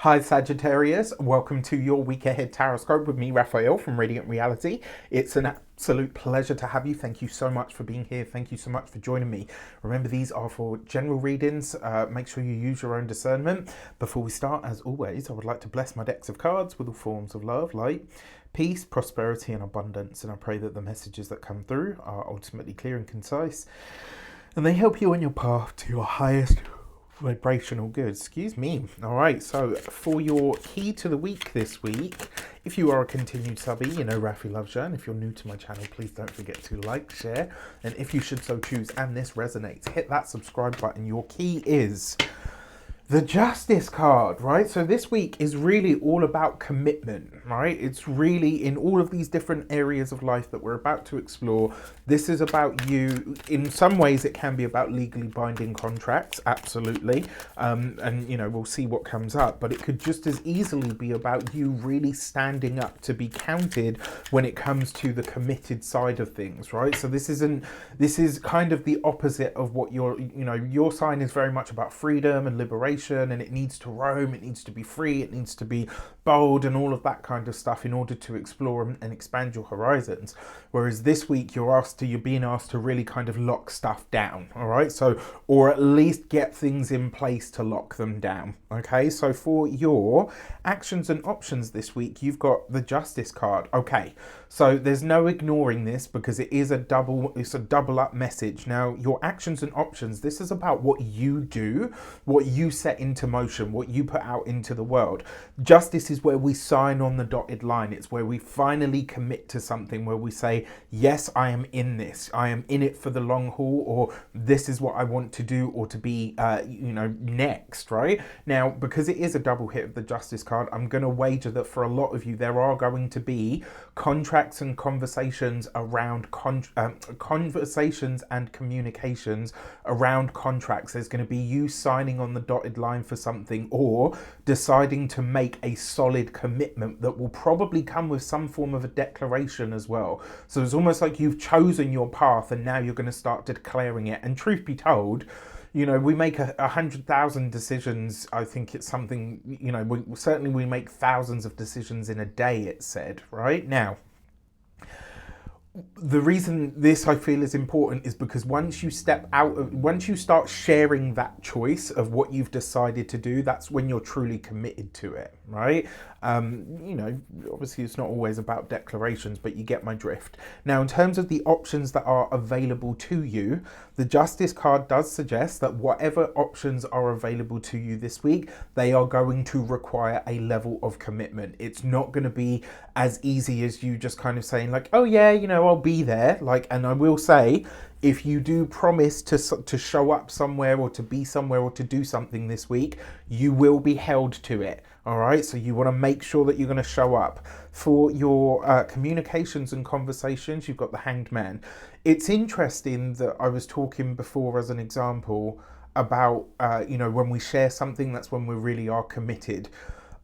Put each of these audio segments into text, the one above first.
Hi Sagittarius, welcome to your week ahead tarot with me, Raphael from Radiant Reality. It's an absolute pleasure to have you. Thank you so much for being here. Thank you so much for joining me. Remember, these are for general readings. Make sure you use your own discernment. Before we start, as always, I would like to bless my decks of cards with all forms of love, light, peace, prosperity, and abundance. And I pray that the messages that come through are ultimately clear and concise, and they help you on your path to your highest vibrational good. Excuse me. All right, so for your key to the week this week, if you are a continued subby, you know Rafi loves you, and if you're new to my channel, please don't forget to like, share, and if you should so choose and this resonates, hit that subscribe button. Your key is the Justice card, right? So this week is really all about commitment, right? It's really in all of these different areas of life that we're about to explore. This is about you. In some ways, it can be about legally binding contracts, absolutely. And, you know, we'll see what comes up. But it could just as easily be about you really standing up to be counted when it comes to the committed side of things, right? So this is kind of the opposite of what your sign is very much about freedom and liberation, and it needs to roam, it needs to be free, it needs to be bold and all of that kind of stuff in order to explore and expand your horizons. Whereas this week you're being asked to really kind of lock stuff down, all right? So, or at least get things in place to lock them down, okay? So for your actions and options this week, you've got the Justice card. Okay, so there's no ignoring this because it's a double up message. Now, your actions and options, this is about what you do, what you set into motion, what you put out into the world. Justice is where we sign on the dotted line. It's where we finally commit to something, where we say, yes, I am in this. I am in it for the long haul, or this is what I want to do or to be, next, right? Now, because it is a double hit of the Justice card, I'm going to wager that for a lot of you, there are going to be contracts and conversations around conversations and communications around contracts. There's going to be you signing on the dotted line for something, or deciding to make a solid commitment that will probably come with some form of a declaration as well. So it's almost like you've chosen your path and now you're going to start declaring it. And truth be told, you know, we make 100,000 decisions. I think it's something, you know, we make thousands of decisions in a day, it's said, right? Now, the reason this I feel is important is because once you start sharing that choice of what you've decided to do, that's when you're truly committed to it, right? You know, obviously it's not always about declarations, but you get my drift. Now, in terms of the options that are available to you, the Justice card does suggest that whatever options are available to you this week, they are going to require a level of commitment. It's not going to be as easy as you just kind of saying like, oh yeah, you know, I'll be there. Like, and I will say, if you do promise to show up somewhere or to be somewhere or to do something this week, you will be held to it. All right, so you want to make sure that you're going to show up. For your communications and conversations, you've got the Hanged Man. It's interesting that I was talking before as an example about, when we share something, that's when we really are committed.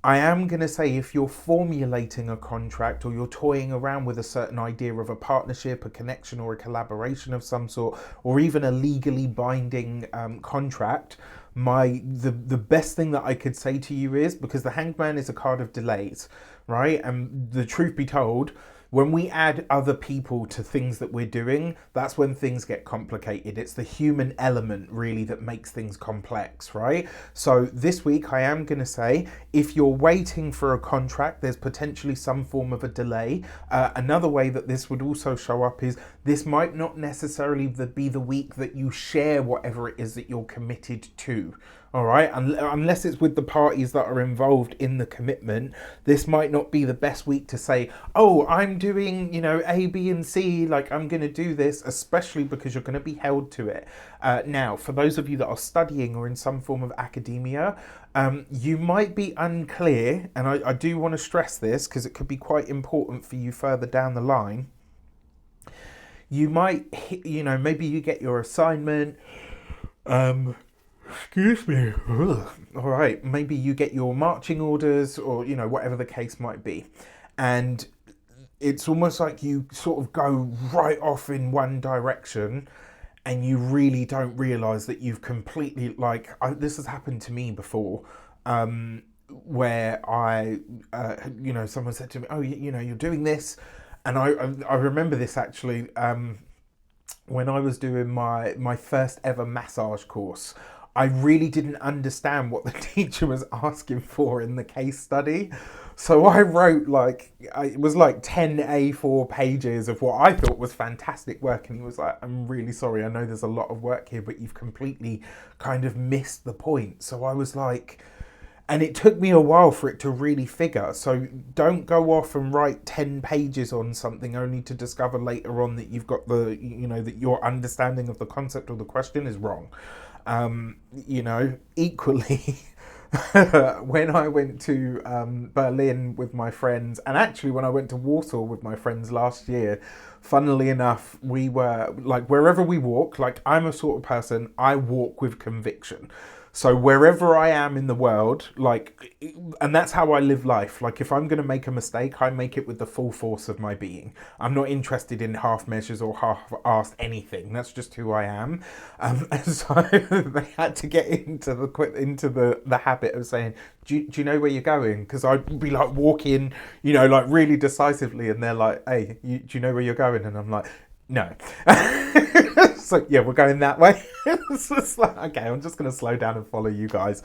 I am going to say, if you're formulating a contract or you're toying around with a certain idea of a partnership, a connection, or a collaboration of some sort, or even a legally binding contract, the best thing that I could say to you is, because the Hanged Man is a card of delays, right? And the truth be told, when we add other people to things that we're doing, that's when things get complicated. It's the human element really that makes things complex, right? So this week I am going to say, if you're waiting for a contract, there's potentially some form of a delay. Another way that this would also show up is this might not necessarily be the week that you share whatever it is that you're committed to. All right, unless it's with the parties that are involved in the commitment, this might not be the best week to say, oh, I'm doing, A, B, and C, like I'm going to do this, especially because you're going to be held to it. Now, for those of you that are studying or in some form of academia, you might be unclear, and I do want to stress this because it could be quite important for you further down the line. You might, maybe you get your assignment, excuse me. Ugh. All right, maybe you get your marching orders or, whatever the case might be. And it's almost like you sort of go right off in one direction and you really don't realize that you've completely, this has happened to me before. where I, someone said to me, "Oh, you're doing this," and I remember this actually when I was doing my first ever massage course. I really didn't understand what the teacher was asking for in the case study. So I wrote it was like 10 A4 pages of what I thought was fantastic work. And he was like, "I'm really sorry. I know there's a lot of work here, but you've completely kind of missed the point." So I was like, and it took me a while for it to really figure. So don't go off and write 10 pages on something only to discover later on that you've got that your understanding of the concept or the question is wrong. Equally, when I went to Berlin with my friends, and actually when I went to Warsaw with my friends last year, funnily enough, we were like, wherever we walk, like I'm a sort of person, I walk with conviction. So wherever I am in the world, and that's how I live life. Like if I'm going to make a mistake, I make it with the full force of my being. I'm not interested in half measures or half-assed anything. That's just who I am. And so they had to get into the habit of saying, do you know where you're going? Because I'd be like walking, like really decisively, and they're like, "Hey, do you know where you're going?" And I'm like, "No." So yeah, we're going that way. It's just like, okay, I'm just going to slow down and follow you guys.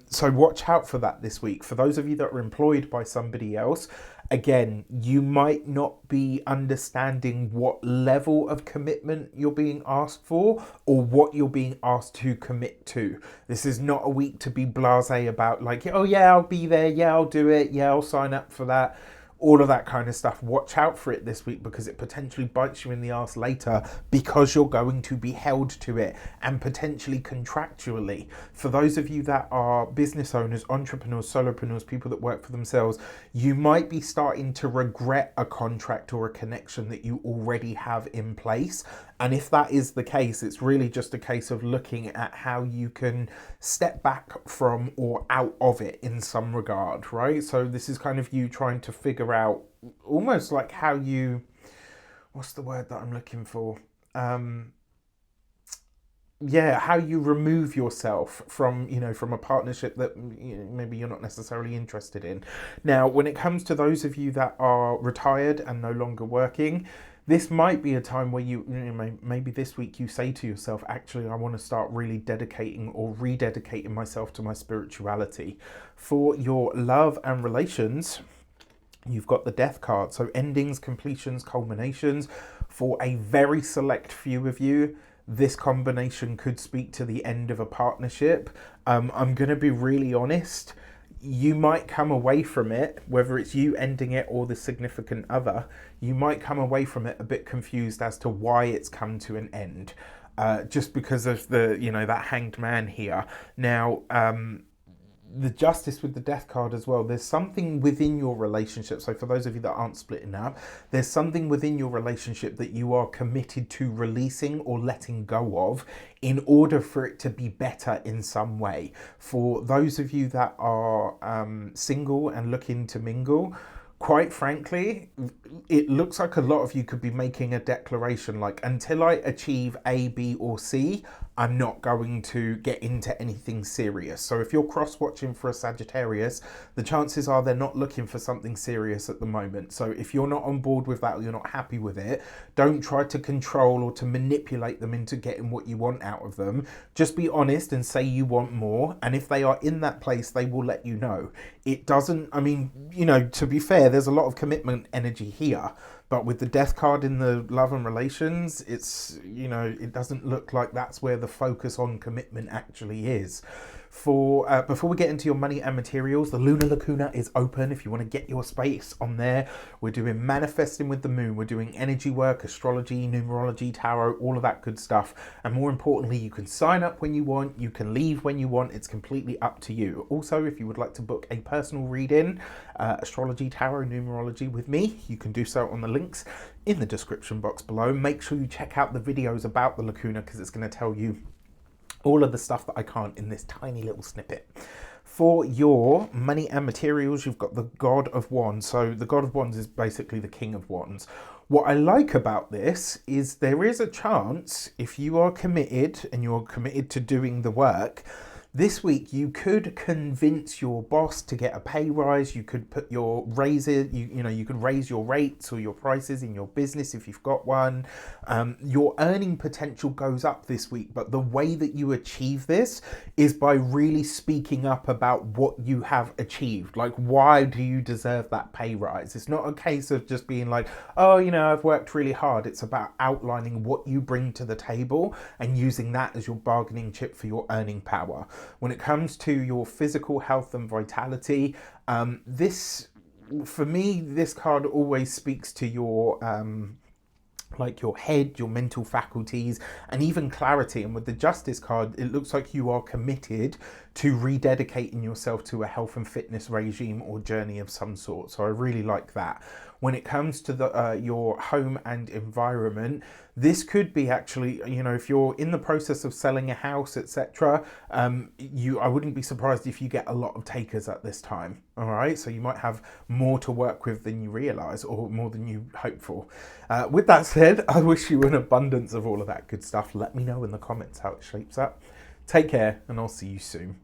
So watch out for that this week. For those of you that are employed by somebody else, again, you might not be understanding what level of commitment you're being asked for or what you're being asked to commit to. This is not a week to be blasé about like, "Oh yeah, I'll be there. Yeah, I'll do it. Yeah, I'll sign up for that." All of that kind of stuff. Watch out for it this week because it potentially bites you in the arse later because you're going to be held to it, and potentially contractually. For those of you that are business owners, entrepreneurs, solopreneurs, people that work for themselves, you might be starting to regret a contract or a connection that you already have in place. And if that is the case, it's really just a case of looking at how you can step back from or out of it in some regard, right? So this is kind of you trying to figure out almost like how you, what's the word that I'm looking for? How you remove yourself from a partnership that maybe you're not necessarily interested in. Now, when it comes to those of you that are retired and no longer working, this might be a time where maybe this week you say to yourself, "Actually, I want to start really dedicating or rededicating myself to my spirituality." For your love and relations, you've got the Death card. So endings, completions, culminations. For a very select few of you, this combination could speak to the end of a partnership. I'm going to be really honest. You might come away from it, whether it's you ending it or the significant other, you might come away from it a bit confused as to why it's come to an end. Just because of that Hanged Man here. Now, the Justice with the Death card as well, there's something within your relationship. So for those of you that aren't splitting up, there's something within your relationship that you are committed to releasing or letting go of in order for it to be better in some way. For those of you that are single and looking to mingle, quite frankly, it looks like a lot of you could be making a declaration like, "Until I achieve A, B, or C, I'm not going to get into anything serious." So if you're cross-watching for a Sagittarius, the chances are they're not looking for something serious at the moment. So if you're not on board with that or you're not happy with it, don't try to control or to manipulate them into getting what you want out of them. Just be honest and say you want more. And if they are in that place, they will let you know. It doesn't, to be fair, there's a lot of commitment energy here. But with the Death card in the love and relations, it's, it doesn't look like that's where the focus on commitment actually is. Before we get into your money and materials, the Lunar Lacuna is open if you want to get your space on there. We're doing manifesting with the moon. We're doing energy work, astrology, numerology, tarot, all of that good stuff. And more importantly, you can sign up when you want. You can leave when you want. It's completely up to you. Also, if you would like to book a personal reading, astrology, tarot, numerology with me, you can do so on the links in the description box below. Make sure you check out the videos about the Lacuna because it's going to tell you all of the stuff that I can't in this tiny little snippet. For your money and materials, you've got the God of Wands. So the God of Wands is basically the King of Wands. What I like about this is there is a chance, if you are committed and you're committed to doing the work, This week, you could convince your boss to get a pay rise. You could put your raises, you could raise your rates or your prices in your business if you've got one. Your earning potential goes up this week, but the way that you achieve this is by really speaking up about what you have achieved. Like, why do you deserve that pay rise? It's not a case of just being like, oh, I've worked really hard. It's about outlining what you bring to the table and using that as your bargaining chip for your earning power. When it comes to your physical health and vitality, for me, this card always speaks to your like your head, your mental faculties, and even clarity. And with the Justice card, it looks like you are committed to rededicating yourself to a health and fitness regime or journey of some sort. So I really like that. When it comes to your home and environment, this could be actually, if you're in the process of selling a house, etc. I wouldn't be surprised if you get a lot of takers at this time. All right, so you might have more to work with than you realize, or more than you hope for. With that said, I wish you an abundance of all of that good stuff. Let me know in the comments how it shapes up. Take care, and I'll see you soon.